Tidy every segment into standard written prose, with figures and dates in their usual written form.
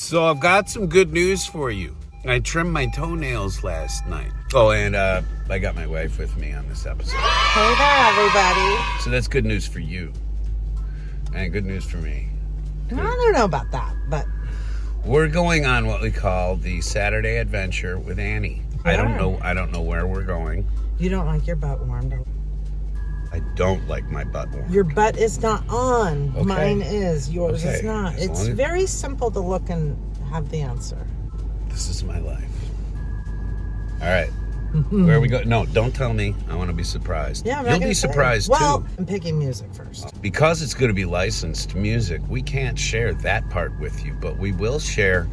So I've got some good news for you. I trimmed my toenails last night. Oh, and I got my wife with me on this episode. Hey there, everybody. So that's good news for you. And good news for me. I don't know about that, but... We're going on what we call the Saturday adventure with Annie. Yeah. I don't know where we're going. You don't like your butt warmed. I don't like my butt warmed. Your butt is not on. Okay. Mine is. Yours is not. As It's long as- very simple to look and have the answer. This is my life. All right. Where we go? No, don't tell me. I want to be surprised. Yeah, I'm not You'll gonna be say. surprised Well, too. I'm picking music first. Because it's going to be licensed music, we can't share that part with you, but we will share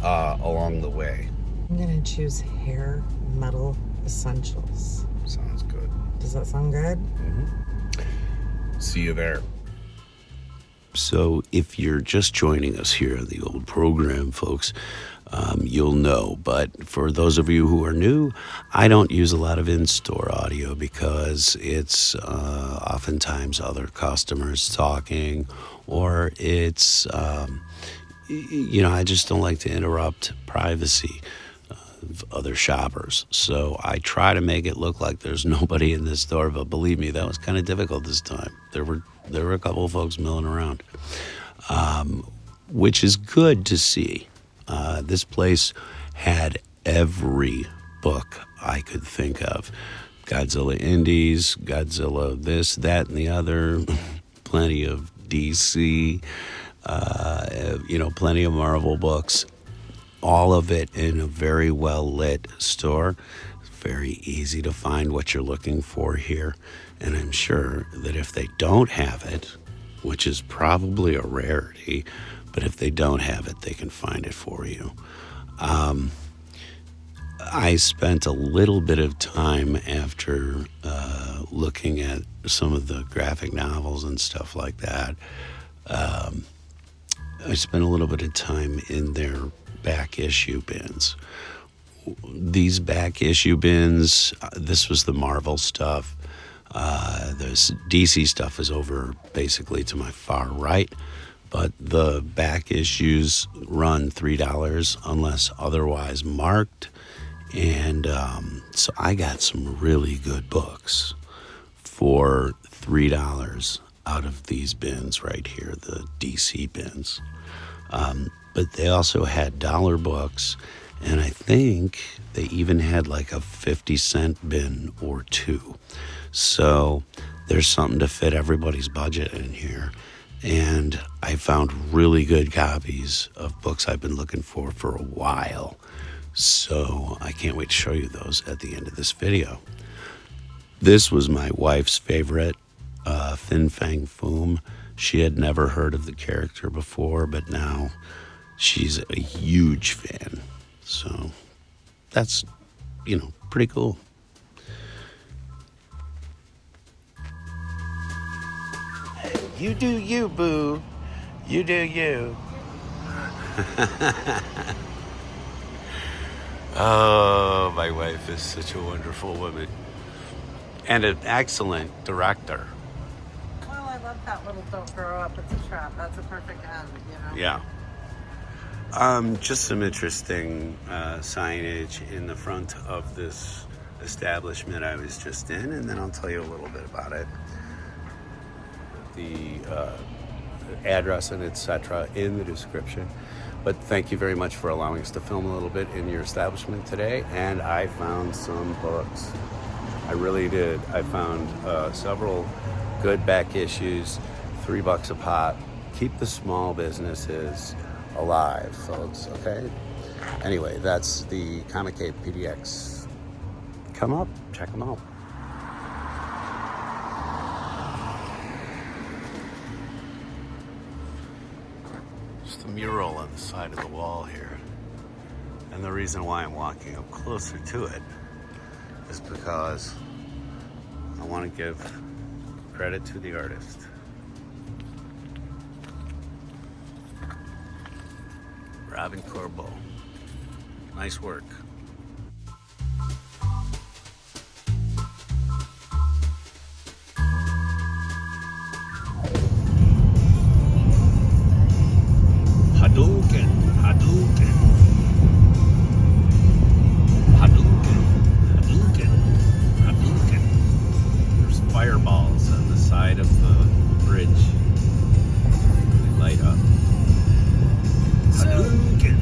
along the way. I'm going to choose hair metal essentials. Sounds good. Does that sound good? See you there. So if you're just joining us here on the old program, folks, you'll know. But for those of you who are new, I don't use a lot of in-store audio because it's oftentimes other customers talking, or it's, I just don't like to interrupt privacy of other shoppers. So I try to make it look like there's nobody in this store, but believe me, that was kind of difficult this time. There were a couple of folks milling around, which is good to see. This place had every book I could think of. Godzilla Indies, Godzilla this, that, and the other, plenty of DC, plenty of Marvel books, all of it in a very well-lit store. It's very easy to find what you're looking for here, and I'm sure that if they don't have it, which is probably a rarity, but if they don't have it, they can find it for you. I spent a little bit of time after looking at some of the graphic novels and stuff like that. I spent a little bit of time in their back issue bins. These back issue bins, this was the Marvel stuff. The DC stuff is over basically to my far right. But the back issues run $3 unless otherwise marked. And so I got some really good books for $3 out of these bins right here, the DC bins. But they also had dollar books, and I think they even had like a 50-cent bin or two. So there's something to fit everybody's budget in here. And I found really good copies of books I've been looking for a while. So I can't wait to show you those at the end of this video. This was my wife's favorite, Fin Fang Foom. She had never heard of the character before, but now she's a huge fan. So that's, pretty cool. You do you, boo. You do you. Oh, my wife is such a wonderful woman. And an excellent director. Well, I love that little "don't grow up, it's a trap." That's a perfect end, Yeah. Just some interesting signage in the front of this establishment I was just in, and then I'll tell you a little bit about it. The address and etc. in the description. But thank you very much for allowing us to film a little bit in your establishment today. And I found some books. I really did. I found several good back issues, $3 a pop. Keep the small businesses alive, folks, okay? Anyway, that's the Cave PDX. Come up, check them out. A mural on the side of the wall here, and the reason why I'm walking up closer to it is because I want to give credit to the artist. Robin Corbo. Nice work. Hadouken. fireballs on the side of the bridge. They light up. So Hadouken!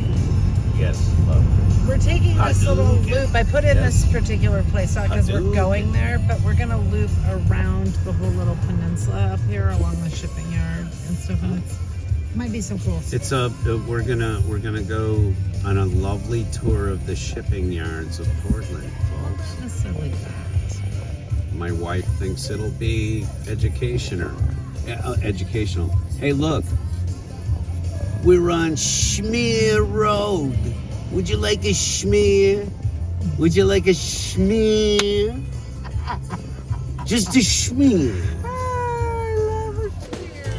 Yes, love. we're taking this little Hadouken. loop. I put in Yes. this particular place not because we're Hadouken. going there, but we're gonna loop around the whole little peninsula up here along the shipping yard and stuff. And it might be some cool stuff. It's we're gonna go on a lovely tour of the shipping yards of Portland, folks. That's silly that. My wife thinks it'll be educational. Hey, look, we're on Schmear Road. Would you like a schmear? Would you like a schmear? Just a schmear. I love it here.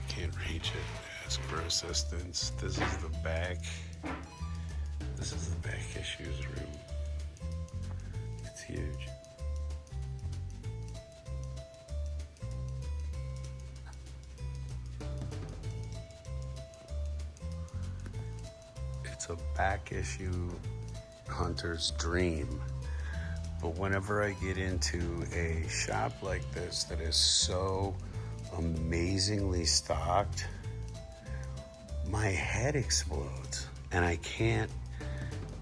Can't reach it. Ask for assistance. This is the back. This is the back issues room. It's huge. It's a back issue hunter's dream. But whenever I get into a shop like this that is so amazingly stocked, my head explodes and I can't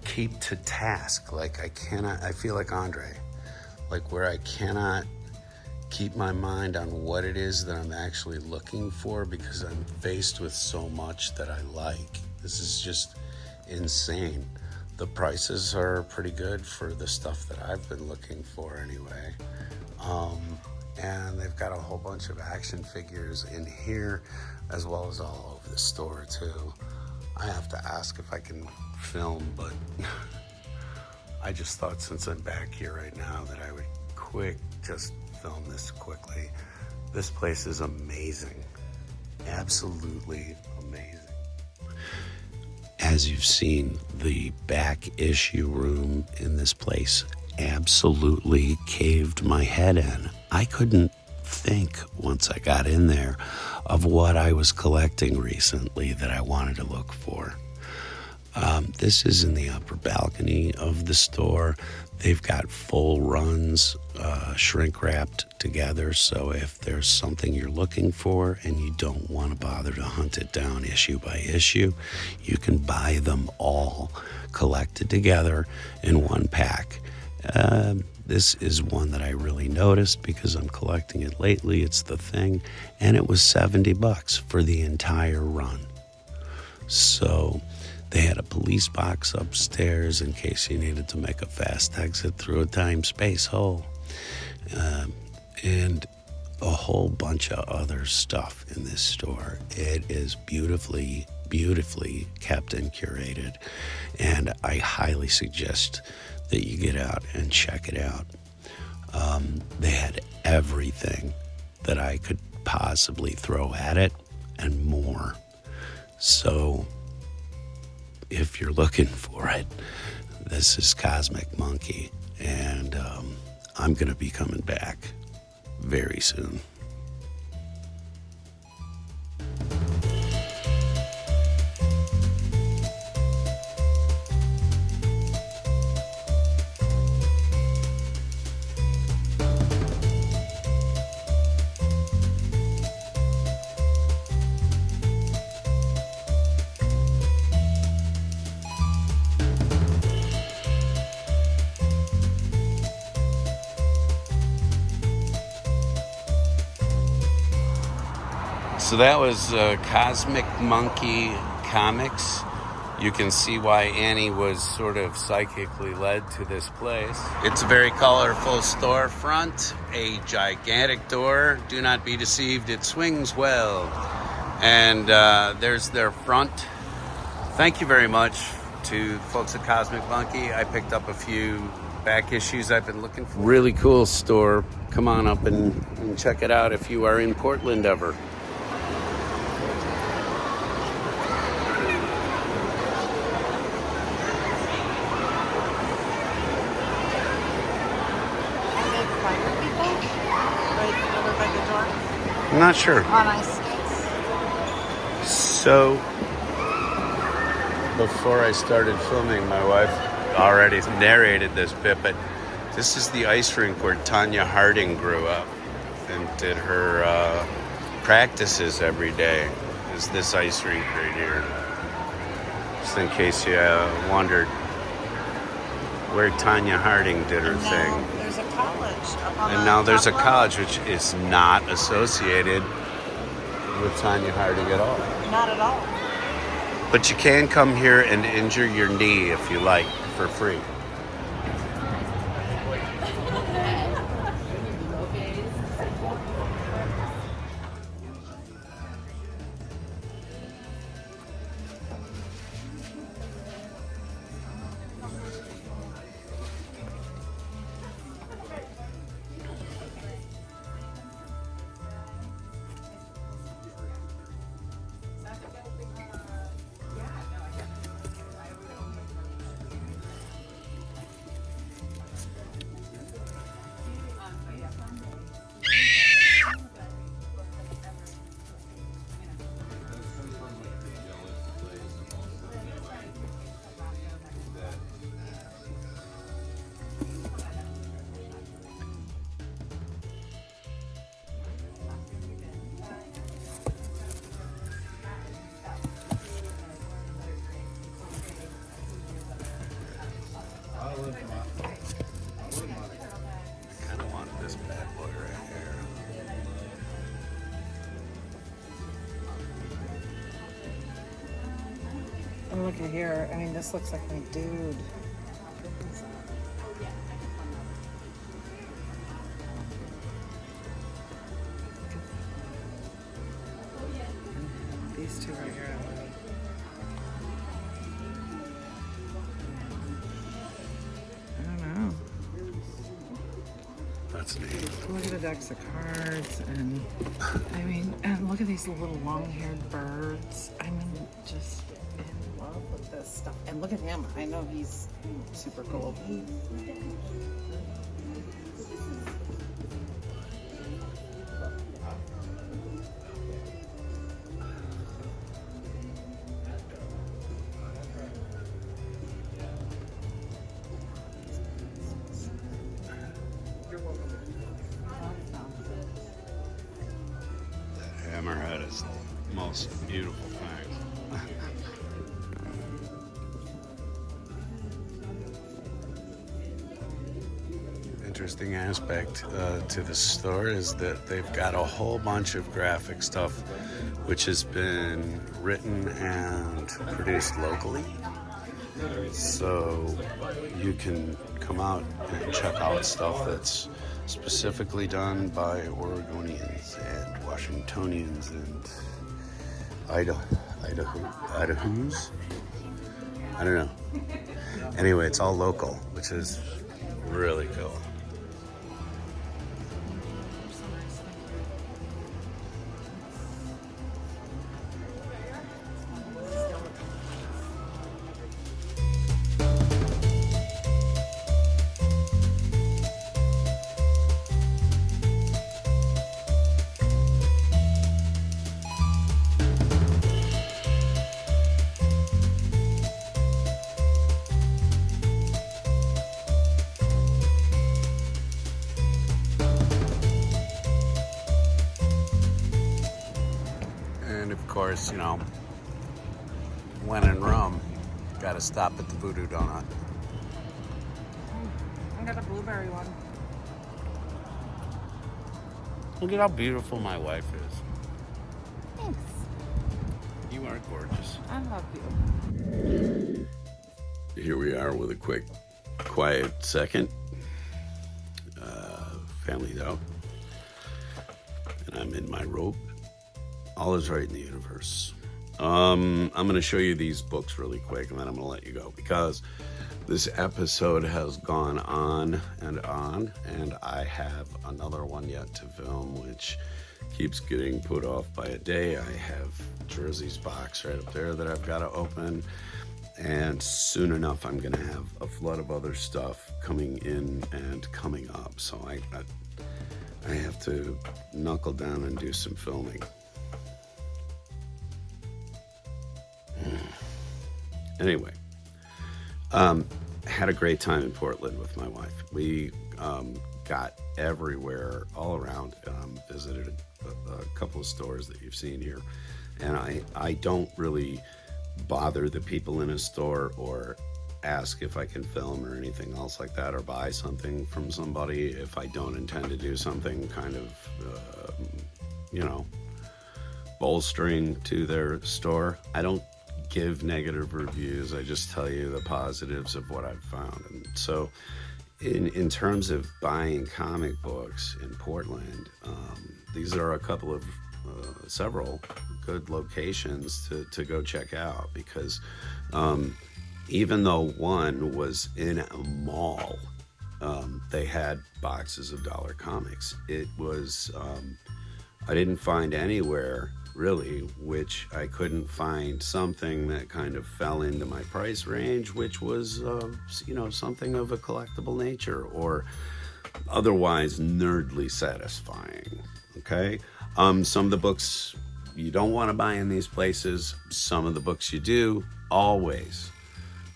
keep to task. Like I feel like Andre, like where I cannot keep my mind on what it is that I'm actually looking for because I'm faced with so much that I like. This is just insane. The prices are pretty good for the stuff that I've been looking for anyway. And they've got a whole bunch of action figures in here as well as all over the store too. I have to ask if I can film, but I just thought since I'm back here right now that I would just film this quickly. This place is amazing. Absolutely amazing. As you've seen, the back issue room in this place absolutely caved my head in. I couldn't think once I got in there of what I was collecting recently that I wanted to look for. This is in the upper balcony of the store. They've got full runs, shrink wrapped together. So if there's something you're looking for and you don't want to bother to hunt it down issue by issue, you can buy them all collected together in one pack. This is one that I really noticed because I'm collecting it lately. It's the thing. And it was $70 for the entire run. So they had a police box upstairs in case you needed to make a fast exit through a time-space hole. And a whole bunch of other stuff in this store. It is beautifully beautifully kept and curated. And I highly suggest that you get out and check it out. They had everything that I could possibly throw at it and more. So if you're looking for it, this is Cosmic Monkey, and I'm going to be coming back very soon. So that was Cosmic Monkey Comics. You can see why Annie was sort of psychically led to this place. It's a very colorful storefront, a gigantic door. Do not be deceived, it swings well. And there's their front. Thank you very much to folks at Cosmic Monkey. I picked up a few back issues I've been looking for. Really cool store. Come on up and check it out if you are in Portland ever. I'm not sure. On ice skates. So, before I started filming, my wife already narrated this bit, but this is the ice rink where Tanya Harding grew up and did her practices every day. Is this ice rink right here? Just in case you wondered where Tanya Harding did her thing. There's a college. And now there's a college which is not associated with Tanya Harding at all. Not at all. But you can come here and injure your knee if you like, for free. I kind of want this bad boy right here. And look at here. I mean, this looks like my dude. These two right here. I don't know. That's neat. Look at the decks of cards, and I mean, and look at these little long-haired birds. I mean, just in love with this stuff. And look at him. I know he's super cool. Hammerhead is the most beautiful thing. Interesting aspect to the store is that they've got a whole bunch of graphic stuff which has been written and produced locally. So you can come out and check out stuff that's specifically done by Oregonians and Washingtonians and Idaho's? I don't know. Anyway, it's all local, which is really cool. And of course, you know, when in Rome, gotta stop at the Voodoo Donut. I got a blueberry one. Look at how beautiful my wife is. Thanks. You are gorgeous. I love you. Here we are with a quick, quiet second. Family's out. And I'm in my robe. All is right in the universe. I'm going to show you these books really quick, and then I'm going to let you go, because this episode has gone on, and I have another one yet to film, which keeps getting put off by a day. I have Jersey's box right up there that I've got to open, and soon enough I'm going to have a flood of other stuff coming in and coming up, so I have to knuckle down and do some filming. Anyway, had a great time in Portland with my wife. We got everywhere, all around. Visited a couple of stores that you've seen here, and I don't really bother the people in a store or ask if I can film or anything else like that, or buy something from somebody if I don't intend to do something kind of, bolstering to their store. I don't give negative reviews. I just tell you the positives of what I've found. And so in terms of buying comic books in Portland, these are a couple of several good locations to go check out, because even though one was in a mall, they had boxes of dollar comics. It was I didn't find anywhere really which I couldn't find something that kind of fell into my price range, which was something of a collectible nature or otherwise nerdly satisfying. Okay, some of the books you don't want to buy in these places, some of the books you do. Always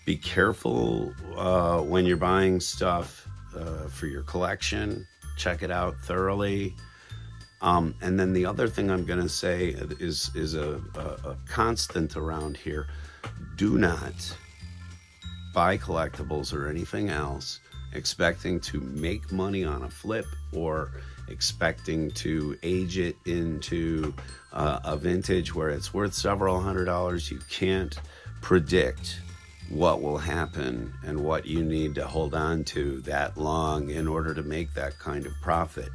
be careful when you're buying stuff for your collection. Check it out thoroughly. And then the other thing I'm going to say is a constant around here. Do not buy collectibles or anything else expecting to make money on a flip, or expecting to age it into a vintage where it's worth several $100s. You can't predict what will happen and what you need to hold on to that long in order to make that kind of profit.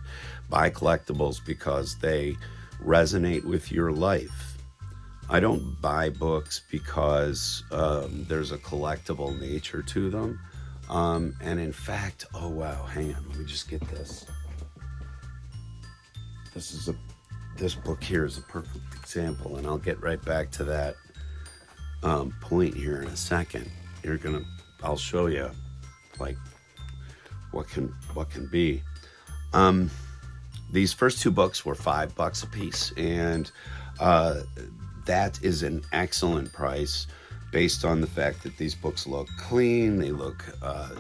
Buy collectibles because they resonate with your life. I don't buy books because there's a collectible nature to them. And in fact, oh wow, hang on, let me just get this. This book here is a perfect example, and I'll get right back to that point here in a second. I'll show you like what can be. These first two books were $5 a piece, and that is an excellent price based on the fact that these books look clean, they look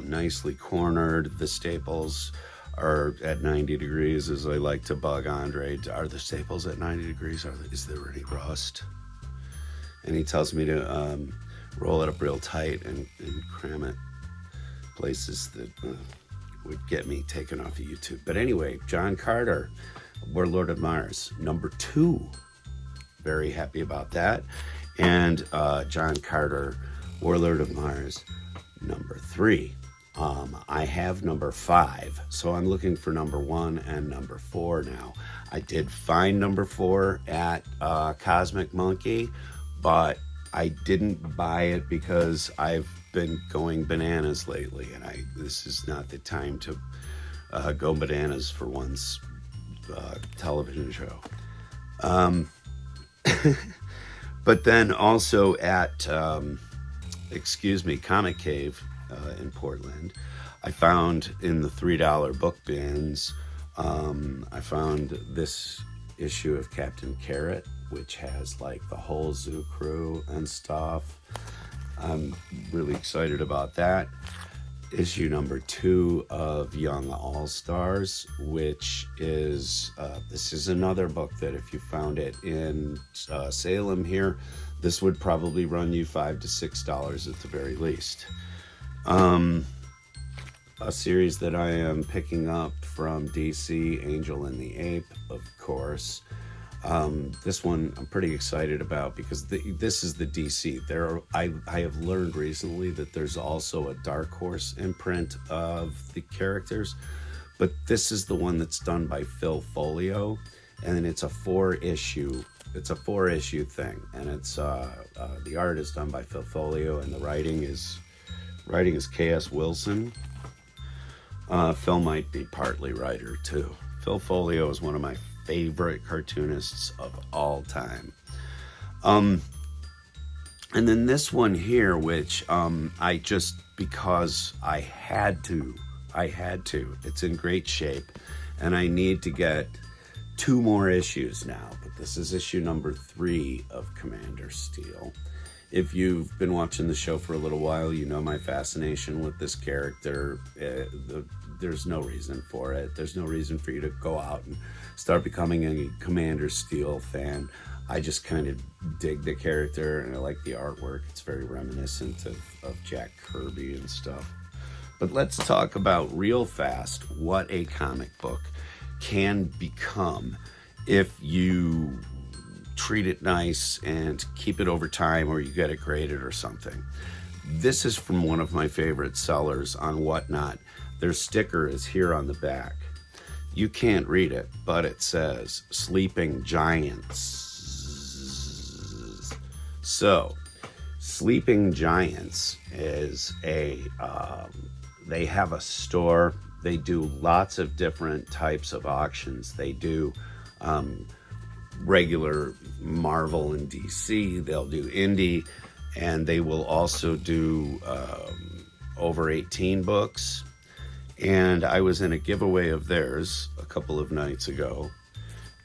nicely cornered. The staples are at 90 degrees, as I like to bug Andre. Are the staples at 90 degrees? Is there any rust? And he tells me to roll it up real tight and cram it places that would get me taken off of YouTube. But anyway, John Carter, Warlord of Mars, number 2. Very happy about that. And John Carter, Warlord of Mars, number 3. I have number 5, so I'm looking for number 1 and number 4 now. I did find number 4 at Cosmic Monkey, but I didn't buy it because I've been going bananas lately, and this is not the time to go bananas for one's television show. But then also at Comic Cave in Portland, I found in the $3 book bins, I found this issue of Captain Carrot, which has like the whole zoo crew and stuff. I'm really excited about that. Issue number 2 of Young All-Stars, which is, this is another book that if you found it in Salem here, this would probably run you $5 to $6 at the very least. A series that I am picking up from DC, Angel and the Ape, of course. This one I'm pretty excited about because this is the DC. I have learned recently that there's also a Dark Horse imprint of the characters, but this is the one that's done by Phil Folio, and it's a 4-issue. It's a 4-issue thing, and it's the art is done by Phil Folio, and the writing is K.S. Wilson. Phil might be partly writer too. Phil Folio is one of my favorite cartoonists of all time. And then this one here, which I just, because I had to, it's in great shape, and I need to get 2 more issues now, but this is issue number 3 of Commander Steel. If you've been watching the show for a little while, you know my fascination with this character. There's no reason for it. There's no reason for you to go out and start becoming a Commander Steel fan. I just kind of dig the character, and I like the artwork. It's very reminiscent of Jack Kirby and stuff. But let's talk about real fast what a comic book can become if you treat it nice and keep it over time, or you get it graded or something. This is from one of my favorite sellers on Whatnot. Their sticker is here on the back. You can't read it, but it says Sleeping Giants. So, Sleeping Giants is they have a store. They do lots of different types of auctions. They do regular Marvel and DC. They'll do indie, and they will also do over 18 books. And I was in a giveaway of theirs a couple of nights ago,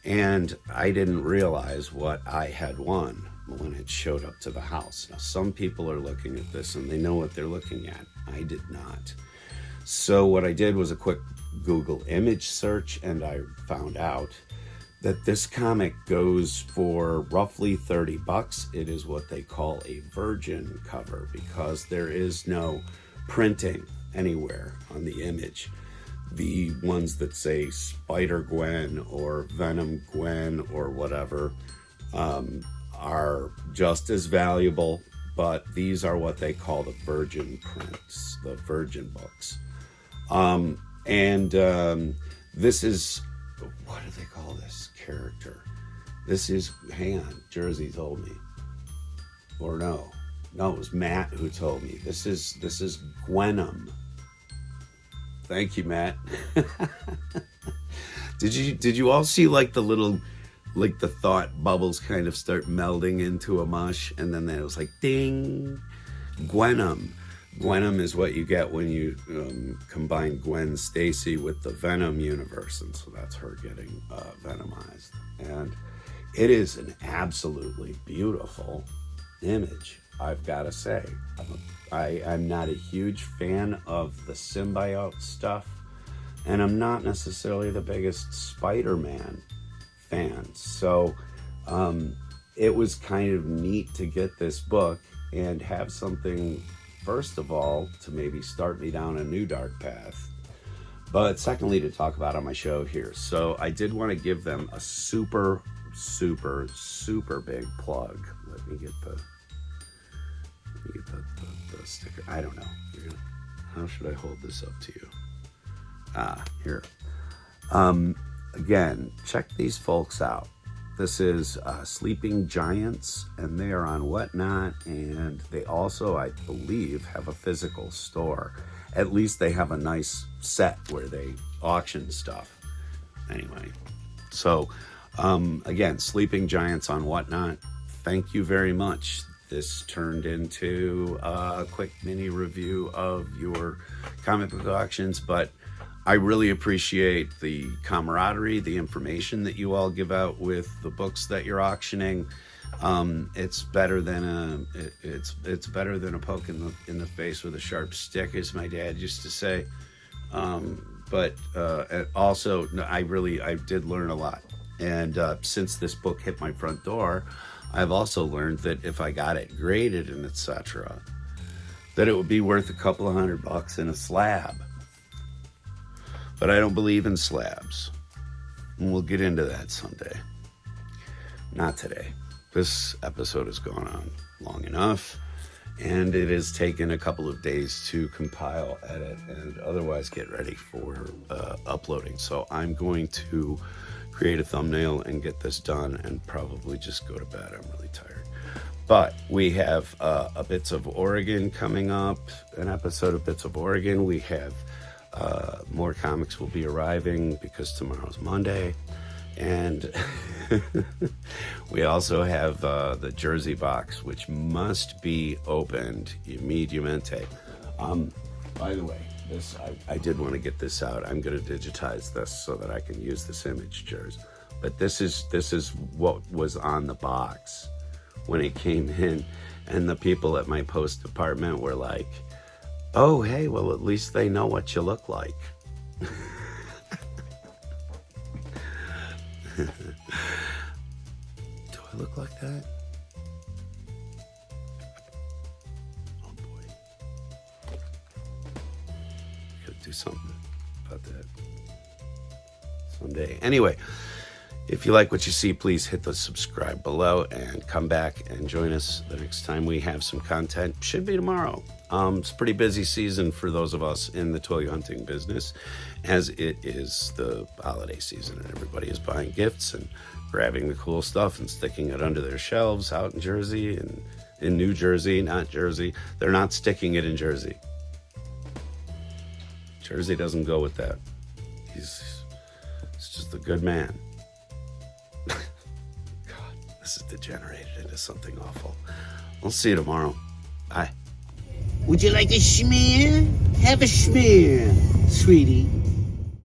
and I didn't realize what I had won when it showed up to the house. Now, some people are looking at this and they know what they're looking at. I did not. So what I did was a quick Google image search, and I found out that this comic goes for roughly $30. It is what they call a virgin cover because there is no printing anywhere on the image. The ones that say Spider Gwen or Venom Gwen or whatever are just as valuable, but these are what they call the virgin prints, the virgin books. This is, what do they call this character? This is, hang on, Jersey told me. Or no, it was Matt who told me. This is Gwenum. Thank you, Matt. Did you all see like the little, like the thought bubbles kind of start melding into a mush, and then it was like ding, Gwenum. Gwenum is what you get when you combine Gwen Stacy with the Venom universe, and so that's her getting venomized. And it is an absolutely beautiful image, I've got to say. I'm not a huge fan of the symbiote stuff, and I'm not necessarily the biggest Spider-Man fan. So it was kind of neat to get this book and have something, first of all, to maybe start me down a new dark path, but secondly, to talk about on my show here. So I did want to give them a super, super, super big plug. Let me get the sticker. I don't know. How should I hold this up to you? Here. Again, check these folks out. This is Sleeping Giants, and they are on Whatnot, and they also, I believe, have a physical store. At least they have a nice set where they auction stuff. Anyway, so again, Sleeping Giants on Whatnot. Thank you very much. This turned into a quick mini review of your comic book auctions, but I really appreciate the camaraderie, the information that you all give out with the books that you're auctioning. It's better than a poke in the face with a sharp stick, as my dad used to say. But also, I did learn a lot. And since this book hit my front door, I've also learned that if I got it graded and etc., that it would be worth a couple of $100 in a slab. But I don't believe in slabs. And we'll get into that someday. Not today. This episode has gone on long enough, and it has taken a couple of days to compile, edit, and otherwise get ready for uploading. So I'm going to create a thumbnail and get this done and probably just go to bed. I'm really tired. But we have a Bits of Oregon coming up, an episode of Bits of Oregon. We have more comics will be arriving because tomorrow's Monday. And we also have the Jersey box, which must be opened immediately. By the way, this I did want to get this out. I'm going to digitize this so that I can use this image, Jersey. But this is what was on the box when it came in, and the people at my post department were like, "Oh, hey, well, at least they know what you look like." Do I look like that? Oh boy. Gotta do something about that someday. Anyway, if you like what you see, please hit the subscribe below and come back and join us the next time we have some content. Should be tomorrow. It's a pretty busy season for those of us in the toy hunting business, as it is the holiday season and everybody is buying gifts and grabbing the cool stuff and sticking it under their shelves out in Jersey and in New Jersey, not Jersey. They're not sticking it in Jersey. Jersey doesn't go with that. He's just a good man. God, this is degenerated into something awful. We'll see you tomorrow. Bye. Would you like a schmear? Have a schmear, sweetie.